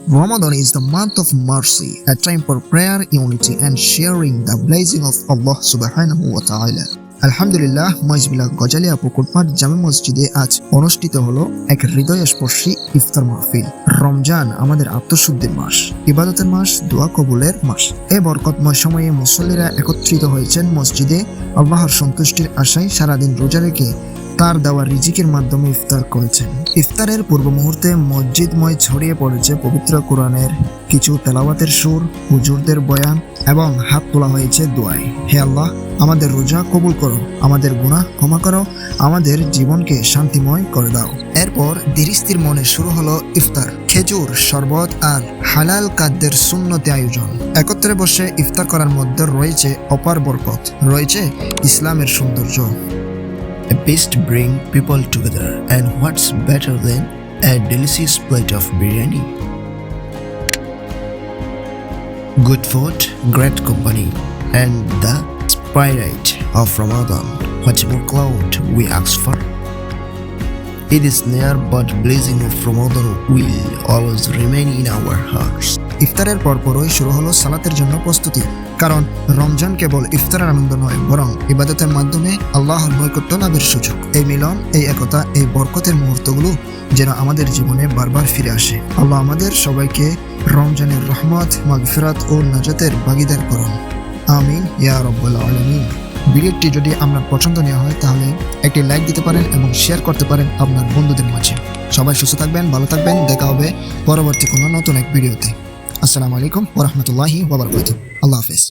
Ramadan is the month of mercy, a time for prayer, unity, and sharing the blessing of Allah subhanahu wa ta'ala. আলহামদুলিল্লাহ, মজবিলা গজালিয়া পুকুরপাড় জামে মসজিদে আজ অনুষ্ঠিত হলো এক হৃদয়স্পর্শী ইফতার মাহফিল। রমজান আমাদের আত্মশুদ্ধির মাস, ইবাদতের মাস, দোয়া কবুলের মাস। এই বরকতময় সময়ে মুসল্লিরা একত্রিত হয়েছেন মসজিদে আল্লাহর সন্তুষ্টির আশায় সারাদিন রোজা রেখে তার দেওয়া রিজিকের মাধ্যমে ইফতার করেছেন। ইফতারের পূর্ব মুহূর্তে মসজিদময় ছড়িয়ে পড়েছে পবিত্র কোরআনের কিছু তেলাওয়াতের সুর, হুজুরদের বয়ান এবং হাত তোলা হয়েছে দোয়ায়। হে আল্লাহ, আমাদের রোজা কবুল করো, আমাদের গুনাহ ক্ষমা করো, আমাদের জীবনকে শান্তিময় করে দাও। এরপর ধীরস্থির মনে শুরু হলো ইফতার। খেজুর, শরবত আর হালাল খাদ্যের সুন্নতি আয়োজন। একত্রে বসে ইফতার করার মধ্যে রয়েছে অপার বরকত, রয়েছে ইসলামের সৌন্দর্য। A feast bring people together, and what's better than a delicious plate of biryani? Good food, great company, and the spirit of Ramadan. What more cloud we ask for? It is near, but blessing of Ramadan will always remain in our hearts. ইফতারের পরপরই শুরু হলো সালাতের জন্য প্রস্তুতি, কারণ রমজান কেবল ইফতারের আনন্দ নয়, বরং ইবাদতের মাধ্যমে আল্লাহর নৈকট্য লাভের সুযোগ। এই মিলন, এই একতা, এই বরকতের মুহূর্তগুলো যেন আমাদের জীবনে বারবার ফিরে আসে। আল্লাহ আমাদের সবাইকে রমজানের রহমত, মাগফিরাত ও নাজাতের ভাগীদার করুন। আমিন ইয়া রাব্বাল আলামিন। ভিডিওটি যদি আপনার পছন্দনীয় হয় তাহলে একটি লাইক দিতে পারেন এবং শেয়ার করতে পারেন আপনার বন্ধুদের মাঝে। সবাই সুস্থ থাকবেন, ভালো থাকবেন। দেখা হবে পরবর্তী কোনো নতুন এক ভিডিওতে। আসসালামু আলাইকুম ওয়া রাহমাতুল্লাহি ওয়া বারাকাতুহু। আল্লাহ হাফেজ।